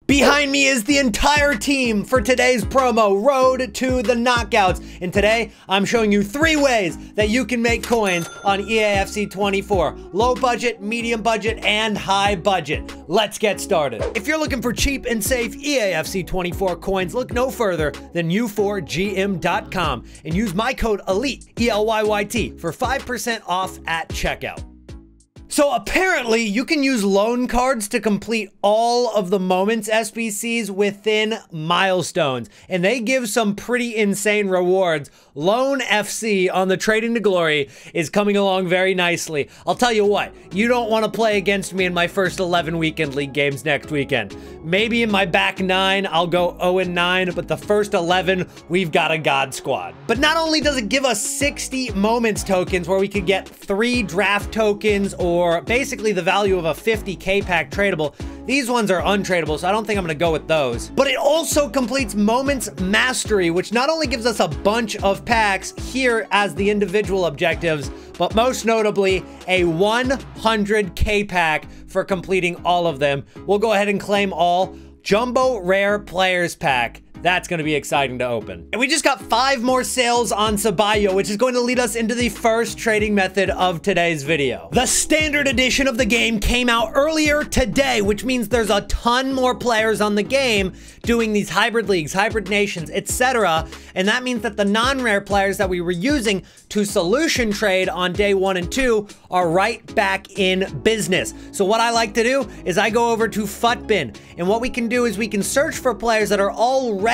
Behind me is the entire team for today's promo, Road to the Knockouts. And today, I'm showing you 3 ways that you can make coins on EAFC 24. Low budget, medium budget, and high budget. Let's get started. If you're looking for cheap and safe EAFC 24 coins, look no further than u4gm.com and use my code ELYT, ELYYT, for 5% off at checkout. So apparently you can use loan cards to complete all of the Moments SBCs within milestones, and they give some pretty insane rewards. Loan FC on the Trading to Glory is coming along very nicely. I'll tell you what, you don't want to play against me in my first 11 weekend league games next weekend. Maybe in my back 9, I'll go 0-9, but the first 11, we've got a God squad. But not only does it give us 60 Moments tokens where we could get 3 draft tokens or basically the value of a 50k pack tradable. These ones are untradeable, so I don't think I'm gonna go with those. But it also completes Moments Mastery, which not only gives us a bunch of packs here as the individual objectives, but most notably a 100k pack for completing all of them. We'll go ahead and claim all. Jumbo Rare Players Pack. That's going to be exciting to open. And we just got 5 more sales on Ceballo, which is going to lead us into the first trading method of today's video. The standard edition of the game came out earlier today, which means there's a ton more players on the game doing these hybrid leagues, hybrid nations, etc. And that means that the non-rare players that we were using to solution trade on day 1 and 2 are right back in business. So what I like to do is I go over to Futbin, and what we can do is we can search for players that are already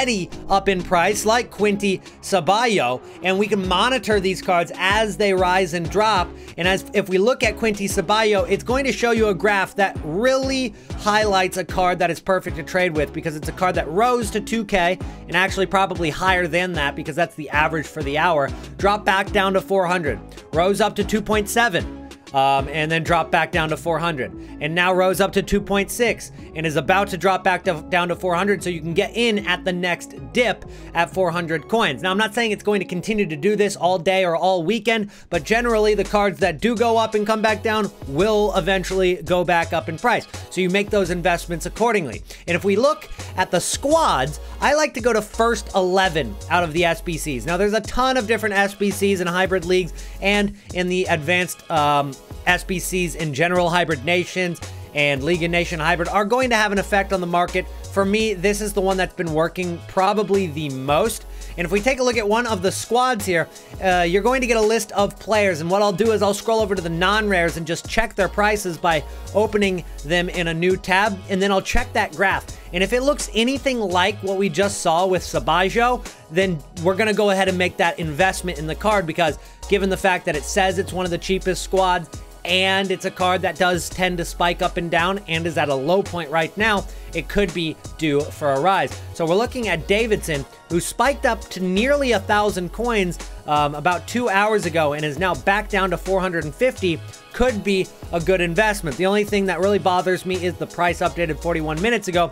up in price, like Quinty Ceballo, and we can monitor these cards as they rise and drop. And if we look at Quinty Ceballo, it's going to show you a graph that really highlights a card that is perfect to trade with, because it's a card that rose to 2k and actually probably higher than that, because that's the average for the hour, dropped back down to 400, rose up to 2.7. And then drop back down to 400, and now rose up to 2.6 and is about to drop back down to 400, so you can get in at the next dip at 400 coins. Now, I'm not saying it's going to continue to do this all day or all weekend, but generally the cards that do go up and come back down will eventually go back up in price. So you make those investments accordingly. And if we look at the squads, I like to go to first 11 out of the SBCs. Now, there's a ton of different SBCs in hybrid leagues and in the advanced SBCs in general. Hybrid nations and League of Nation hybrid are going to have an effect on the market. For me, this is the one that's been working probably the most. And if we take a look at one of the squads here, you're going to get a list of players. And what I'll do is I'll scroll over to the non-rares and just check their prices by opening them in a new tab. And then I'll check that graph. And if it looks anything like what we just saw with Ceballo, then we're going to go ahead and make that investment in the card, because given the fact that it says it's one of the cheapest squads, and it's a card that does tend to spike up and down and is at a low point right now, it could be due for a rise. So we're looking at Davidson, who spiked up to nearly 1,000 coins about 2 hours ago and is now back down to 450. Could be a good investment. The only thing that really bothers me is the price updated 41 minutes ago.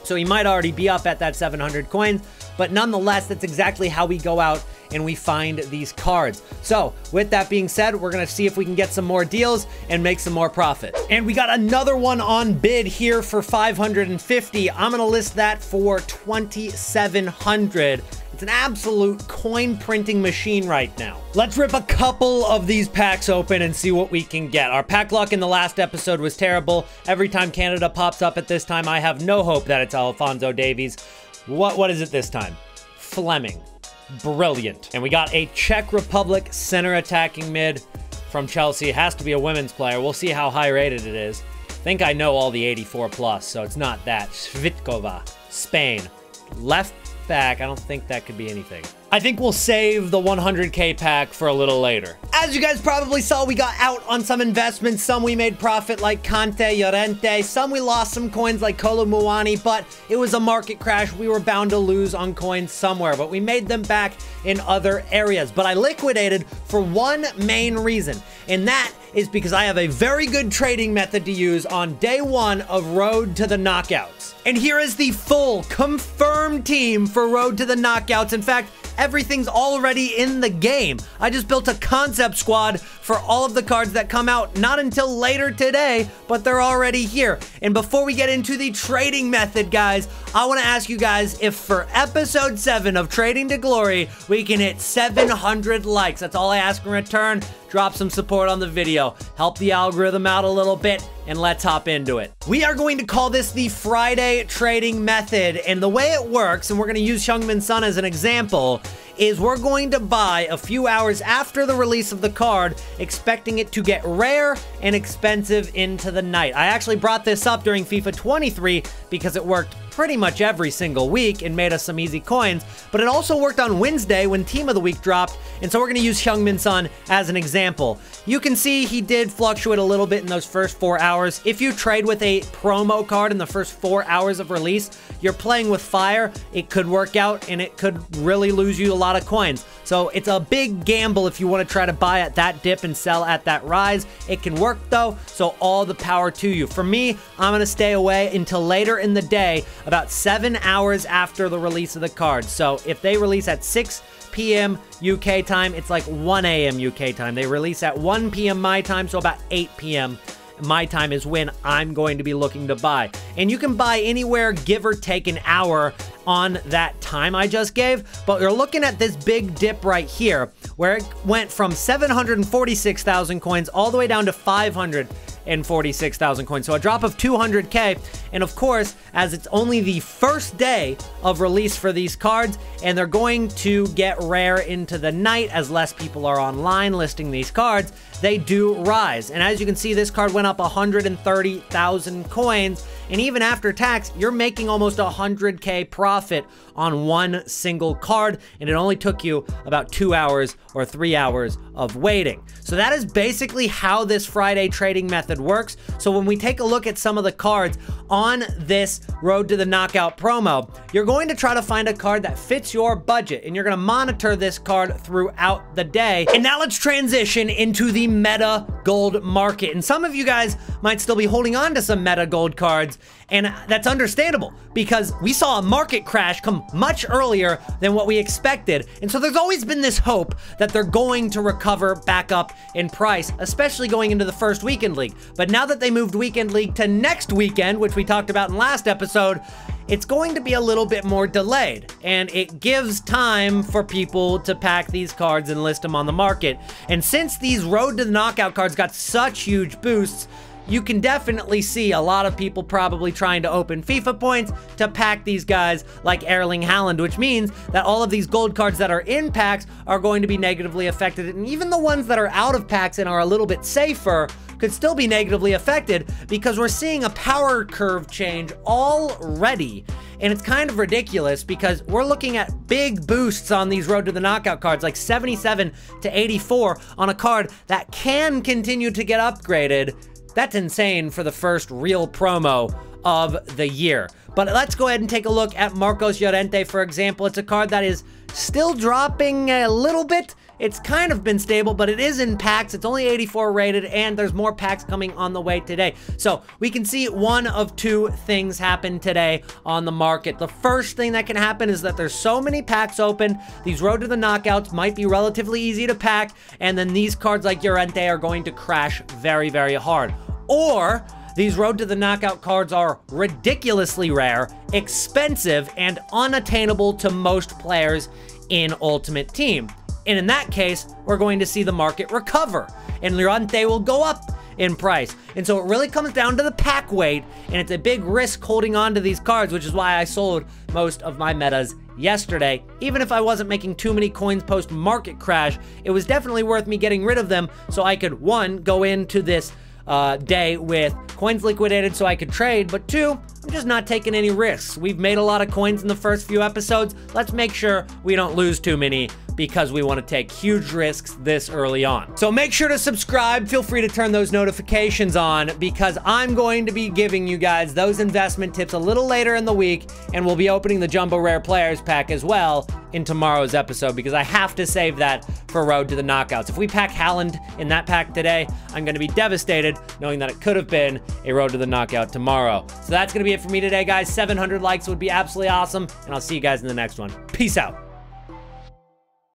So he might already be up at that 700 coins, but nonetheless, that's exactly how we go out and we find these cards. So with that being said, we're gonna see if we can get some more deals and make some more profit. And we got another one on bid here for 550. I'm gonna list that for 2,700. It's an absolute coin printing machine right now. Let's rip a couple of these packs open and see what we can get. Our pack luck in the last episode was terrible. Every time Canada pops up at this time, I have no hope that it's Alphonso Davies. What is it this time? Fleming. Brilliant. And we got a Czech Republic center attacking mid from Chelsea. It has to be a women's player. We'll see how high rated it is. I think I know all the 84 plus, so it's not that. Svitkova, Spain. Left back, I don't think that could be anything. I think we'll save the 100k pack for a little later. As you guys probably saw, we got out on some investments. Some we made profit like Conte, Llorente. Some we lost some coins like Kolo Muani, but it was a market crash. We were bound to lose on coins somewhere, but we made them back in other areas. But I liquidated for one main reason, and that is because I have a very good trading method to use on day 1 of Road to the Knockouts. And here is the full confirmed team for Road to the Knockouts. In fact, everything's already in the game. I just built a concept squad for all of the cards that come out not until later today, but they're already here. And before we get into the trading method, guys, I want to ask you guys if for episode 7 of Trading to Glory, we can hit 700 likes. That's all I ask in return. Drop some support on the video, help the algorithm out a little bit, and let's hop into it. We are going to call this the Friday trading method, and the way it works, and we're going to use Heung-min Son as an example, is we're going to buy a few hours after the release of the card, expecting it to get rare and expensive into the night. I actually brought this up during FIFA 23 because it worked pretty much every single week and made us some easy coins, but it also worked on Wednesday when Team of the Week dropped, and so we're going to use Heung-min Son as an example. You can see he did fluctuate a little bit in those first 4 hours. If you trade with a promo card in the first 4 hours of release, you're playing with fire. It could work out, and it could really lose you a lot of coins. So it's a big gamble if you want to try to buy at that dip and sell at that rise. It can work though, so all the power to you. For me, I'm going to stay away until later in the day, about 7 hours after the release of the card. So if they release at 6 p.m. UK time, it's like 1 a.m. UK time. They release at 1 p.m. my time, so about 8 p.m. my time is when I'm going to be looking to buy. And you can buy anywhere, give or take an hour on that time I just gave, but you're looking at this big dip right here, where it went from 746,000 coins all the way down to 546,000 coins. So a drop of 200k. And of course, as it's only the first day of release for these cards, and they're going to get rare into the night as less people are online listing these cards, they do rise. And as you can see, this card went up 130,000 coins. And even after tax, you're making almost 100k profit on one single card, and it only took you about 2 hours or 3 hours of waiting. So that is basically how this Friday trading method works. So when we take a look at some of the cards on this Road to the Knockout promo, you're going to try to find a card that fits your budget, and you're going to monitor this card throughout the day. And now let's transition into the meta gold market. And some of you guys might still be holding on to some meta gold cards, and that's understandable because we saw a market crash come much earlier than what we expected. And so there's always been this hope that they're going to recover back up in price, especially going into the first weekend league. But now that they moved weekend league to next weekend, which we talked about in last episode, it's going to be a little bit more delayed, and it gives time for people to pack these cards and list them on the market. And since these Road to the Knockout cards got such huge boosts, you can definitely see a lot of people probably trying to open FIFA points to pack these guys like Erling Haaland, which means that all of these gold cards that are in packs are going to be negatively affected, and even the ones that are out of packs and are a little bit safer could still be negatively affected because we're seeing a power curve change already. And it's kind of ridiculous because we're looking at big boosts on these Road to the Knockout cards, like 77 to 84 on a card that can continue to get upgraded. That's insane for the first real promo of the year. But let's go ahead and take a look at Marcos Llorente, for example. It's a card that is still dropping a little bit. It's kind of been stable, but it is in packs. It's only 84 rated, and there's more packs coming on the way today. So we can see one of two things happen today on the market. The first thing that can happen is that there's so many packs open. These Road to the Knockouts might be relatively easy to pack, and then these cards like Llorente are going to crash very, very hard. Or these Road to the Knockout cards are ridiculously rare, expensive, and unattainable to most players in Ultimate Team. And in that case, we're going to see the market recover, and Llorente will go up in price. And so it really comes down to the pack weight, and it's a big risk holding on to these cards, which is why I sold most of my metas yesterday. Even if I wasn't making too many coins post market crash, it was definitely worth me getting rid of them so I could, one, go into this day with coins liquidated so I could trade, but two, I'm just not taking any risks. We've made a lot of coins in the first few episodes. Let's make sure we don't lose too many because we want to take huge risks this early on. So make sure to subscribe. Feel free to turn those notifications on because I'm going to be giving you guys those investment tips a little later in the week, and we'll be opening the Jumbo Rare Players pack as well in tomorrow's episode because I have to save that for Road to the Knockouts. If we pack Haaland in that pack today, I'm going to be devastated knowing that it could have been a Road to the Knockout tomorrow. So that's going to be it for me today, guys. 700 likes would be absolutely awesome, and I'll see you guys in the next one. Peace out.